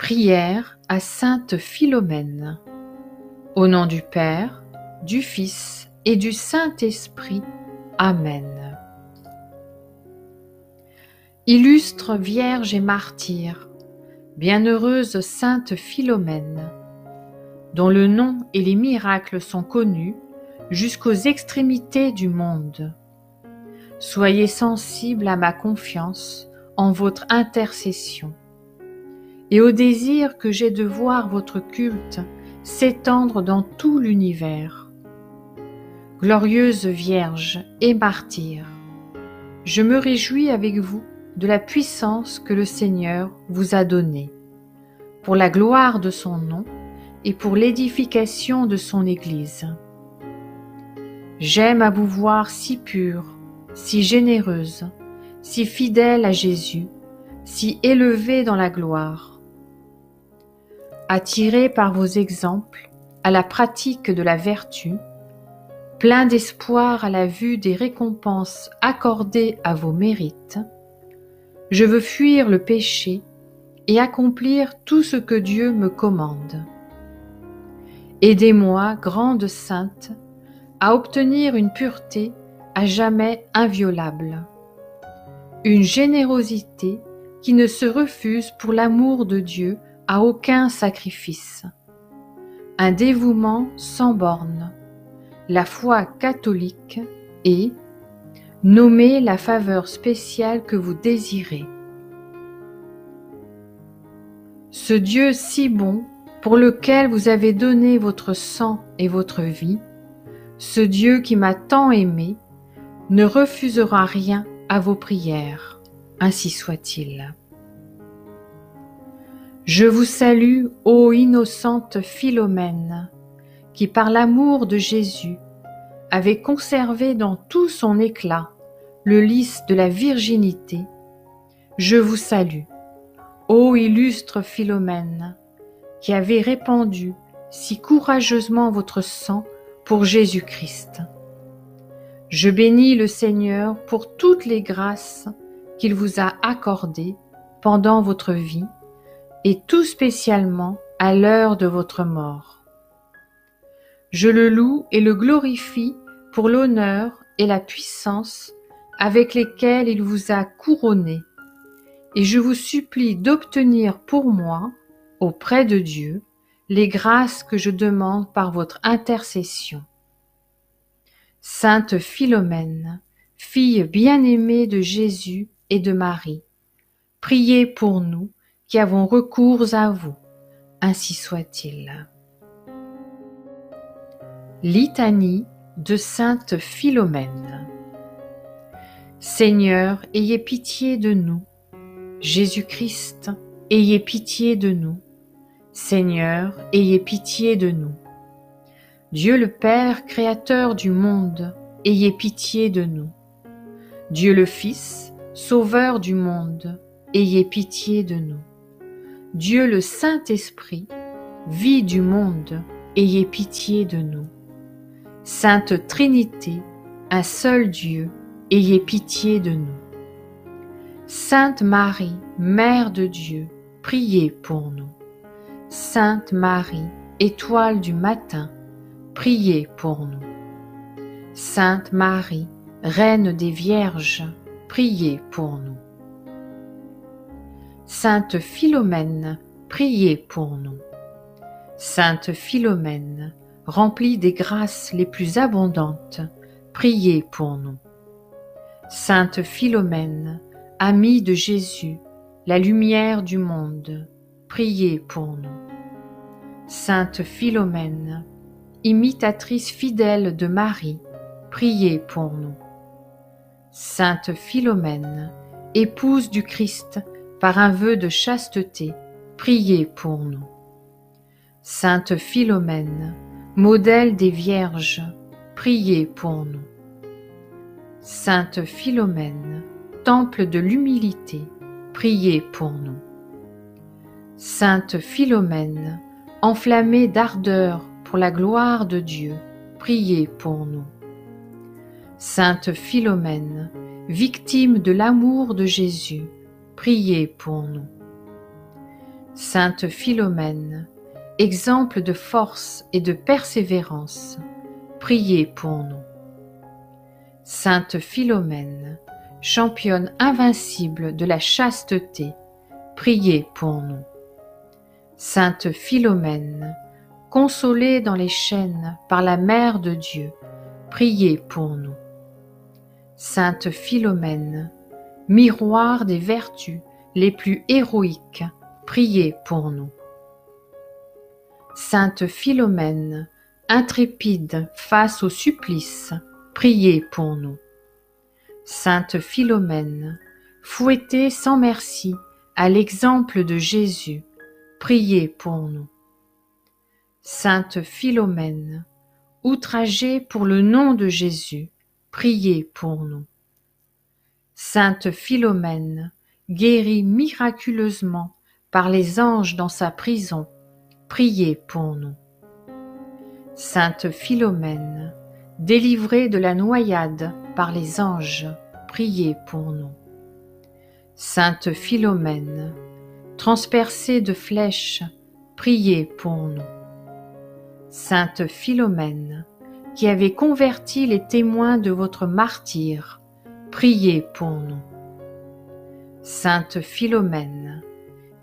Prière à sainte Philomène. Au nom du Père, du Fils et du Saint-Esprit. Amen. Illustre Vierge et martyre, bienheureuse sainte Philomène, dont le nom et les miracles sont connus jusqu'aux extrémités du monde. Soyez sensibles à ma confiance en votre intercession et au désir que j'ai de voir votre culte s'étendre dans tout l'univers. Glorieuse Vierge et martyre, je me réjouis avec vous de la puissance que le Seigneur vous a donnée, pour la gloire de son nom et pour l'édification de son Église. J'aime à vous voir si pure, si généreuse, si fidèle à Jésus, si élevée dans la gloire. Attiré par vos exemples à la pratique de la vertu, plein d'espoir à la vue des récompenses accordées à vos mérites, je veux fuir le péché et accomplir tout ce que Dieu me commande. Aidez-moi, grande sainte, à obtenir une pureté à jamais inviolable, une générosité qui ne se refuse pour l'amour de Dieu à aucun sacrifice, un dévouement sans bornes, la foi catholique et nommer la faveur spéciale que vous désirez. Ce Dieu si bon, pour lequel vous avez donné votre sang et votre vie, ce Dieu qui m'a tant aimé, ne refusera rien à vos prières, ainsi soit-il. Je vous salue, ô innocente Philomène, qui par l'amour de Jésus avait conservé dans tout son éclat le lys de la virginité. Je vous salue, ô illustre Philomène, qui avez répandu si courageusement votre sang pour Jésus-Christ. Je bénis le Seigneur pour toutes les grâces qu'il vous a accordées pendant votre vie et tout spécialement à l'heure de votre mort. Je le loue et le glorifie pour l'honneur et la puissance avec lesquels il vous a couronné, et je vous supplie d'obtenir pour moi, auprès de Dieu, les grâces que je demande par votre intercession. Sainte Philomène, fille bien-aimée de Jésus et de Marie, priez pour nous qui avons recours à vous, ainsi soit-il. Litanie de sainte Philomène. Seigneur, ayez pitié de nous. Jésus-Christ, ayez pitié de nous. Seigneur, ayez pitié de nous. Dieu le Père, créateur du monde, ayez pitié de nous. Dieu le Fils, sauveur du monde, ayez pitié de nous. Dieu le Saint-Esprit, vie du monde, ayez pitié de nous. Sainte Trinité, un seul Dieu, ayez pitié de nous. Sainte Marie, Mère de Dieu, priez pour nous. Sainte Marie, étoile du matin, priez pour nous. Sainte Marie, Reine des Vierges, priez pour nous. Sainte Philomène, priez pour nous. Sainte Philomène, remplie des grâces les plus abondantes, priez pour nous. Sainte Philomène, amie de Jésus, la lumière du monde, priez pour nous. Sainte Philomène, imitatrice fidèle de Marie, priez pour nous. Sainte Philomène, épouse du Christ par un vœu de chasteté, priez pour nous. Sainte Philomène, modèle des vierges, priez pour nous. Sainte Philomène, temple de l'humilité, priez pour nous. Sainte Philomène, enflammée d'ardeur pour la gloire de Dieu, priez pour nous. Sainte Philomène, victime de l'amour de Jésus, priez pour nous. Sainte Philomène, exemple de force et de persévérance, priez pour nous. Sainte Philomène, championne invincible de la chasteté, priez pour nous. Sainte Philomène, consolée dans les chaînes par la Mère de Dieu, priez pour nous. Sainte Philomène, miroir des vertus les plus héroïques, priez pour nous. Sainte Philomène, intrépide face au supplice, priez pour nous. Sainte Philomène, fouettée sans merci à l'exemple de Jésus, priez pour nous. Sainte Philomène, outragée pour le nom de Jésus, priez pour nous. Sainte Philomène, guérie miraculeusement par les anges dans sa prison, priez pour nous. Sainte Philomène, délivrée de la noyade par les anges, priez pour nous. Sainte Philomène, transpercée de flèches, priez pour nous. Sainte Philomène, qui avez converti les témoins de votre martyre, priez pour nous. Sainte Philomène,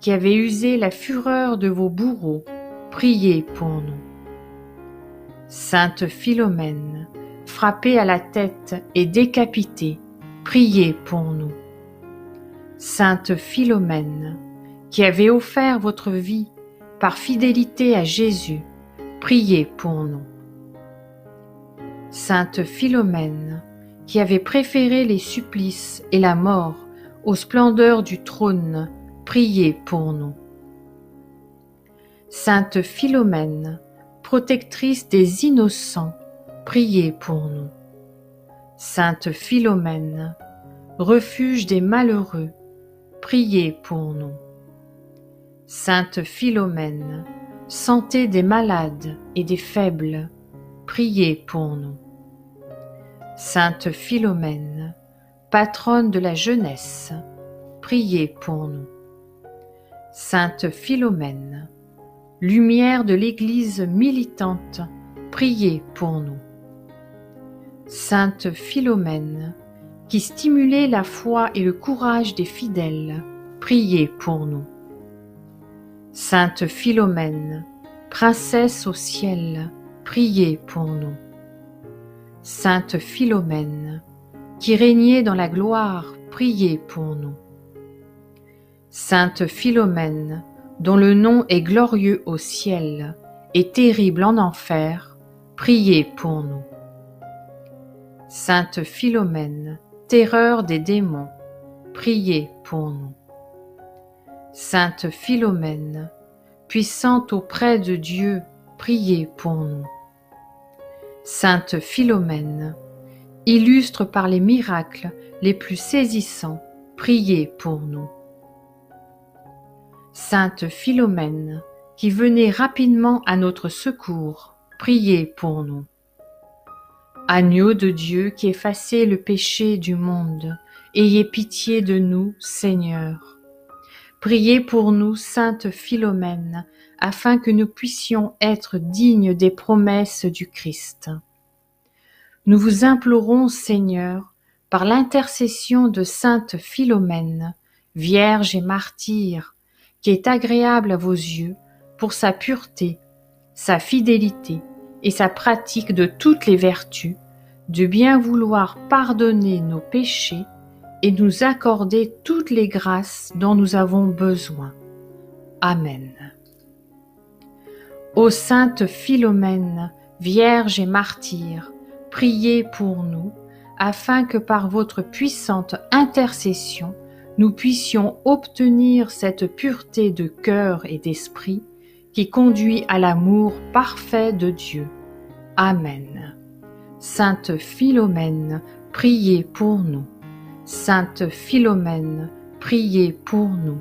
qui avez usé la fureur de vos bourreaux, priez pour nous. Sainte Philomène, frappée à la tête et décapitée, priez pour nous. Sainte Philomène, qui avez offert votre vie par fidélité à Jésus, priez pour nous. Sainte Philomène, qui avez préféré les supplices et la mort aux splendeurs du trône, priez pour nous. Sainte Philomène, protectrice des innocents, priez pour nous. Sainte Philomène, refuge des malheureux, priez pour nous. Sainte Philomène, santé des malades et des faibles, priez pour nous. Sainte Philomène, patronne de la jeunesse, priez pour nous. Sainte Philomène, lumière de l'Église militante, priez pour nous. Sainte Philomène, qui stimulez la foi et le courage des fidèles, priez pour nous. Sainte Philomène, princesse au ciel, priez pour nous. Sainte Philomène, qui régnez dans la gloire, priez pour nous. Sainte Philomène, dont le nom est glorieux au ciel et terrible en enfer, priez pour nous. Sainte Philomène, terreur des démons, priez pour nous. Sainte Philomène, puissante auprès de Dieu, priez pour nous. Sainte Philomène, illustre par les miracles les plus saisissants, priez pour nous. Sainte Philomène, qui venez rapidement à notre secours, priez pour nous. Agneau de Dieu qui effacez le péché du monde, ayez pitié de nous, Seigneur. Priez pour nous, Sainte Philomène, afin que nous puissions être dignes des promesses du Christ. Nous vous implorons, Seigneur, par l'intercession de Sainte Philomène, Vierge et martyre, qui est agréable à vos yeux pour sa pureté, sa fidélité et sa pratique de toutes les vertus, de bien vouloir pardonner nos péchés et nous accorder toutes les grâces dont nous avons besoin. Amen. Ô Sainte Philomène, Vierge et martyre, priez pour nous, afin que par votre puissante intercession, nous puissions obtenir cette pureté de cœur et d'esprit qui conduit à l'amour parfait de Dieu. Amen. Sainte Philomène, priez pour nous. Sainte Philomène, priez pour nous.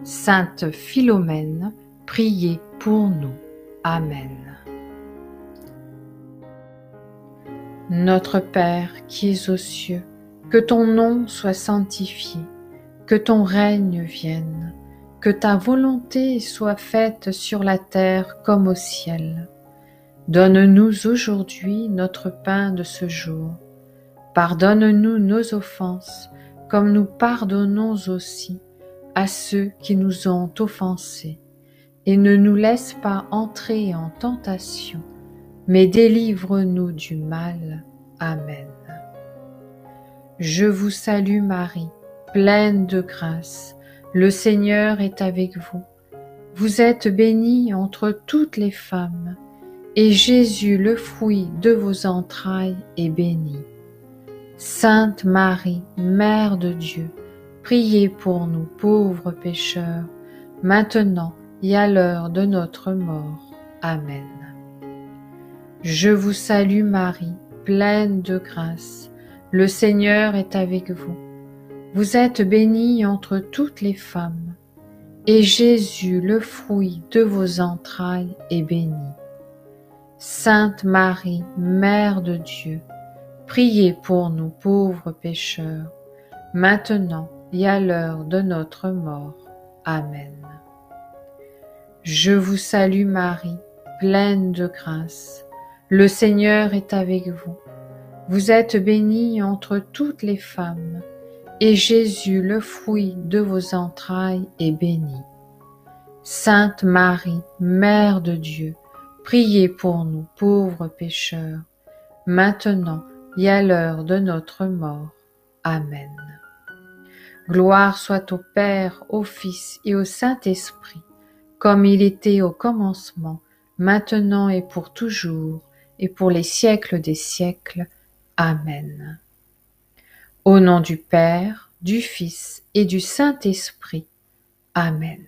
Sainte Philomène, priez pour nous. Amen. Notre Père qui es aux cieux, que ton nom soit sanctifié, que ton règne vienne, que ta volonté soit faite sur la terre comme au ciel. Donne-nous aujourd'hui notre pain de ce jour. Pardonne-nous nos offenses, comme nous pardonnons aussi à ceux qui nous ont offensés. Et ne nous laisse pas entrer en tentation, mais délivre-nous du mal. Amen. Je vous salue Marie, pleine de grâce. Le Seigneur est avec vous. Vous êtes bénie entre toutes les femmes, et Jésus, le fruit de vos entrailles, est béni. Sainte Marie, Mère de Dieu, priez pour nous pauvres pécheurs, maintenant et à l'heure de notre mort. Amen. Je vous salue Marie, pleine de grâce. Le Seigneur est avec vous. Vous êtes bénie entre toutes les femmes, et Jésus, le fruit de vos entrailles, est béni. Sainte Marie, Mère de Dieu, priez pour nous pauvres pécheurs, maintenant et à l'heure de notre mort. Amen. Je vous salue Marie, pleine de grâce. Le Seigneur est avec vous. Vous êtes bénie entre toutes les femmes, et Jésus, le fruit de vos entrailles, est béni. Sainte Marie, Mère de Dieu, priez pour nous pauvres pécheurs, maintenant et à l'heure de notre mort. Amen. Gloire soit au Père, au Fils et au Saint-Esprit, comme il était au commencement, maintenant et pour toujours, et pour les siècles des siècles. Amen. Au nom du Père, du Fils et du Saint-Esprit. Amen.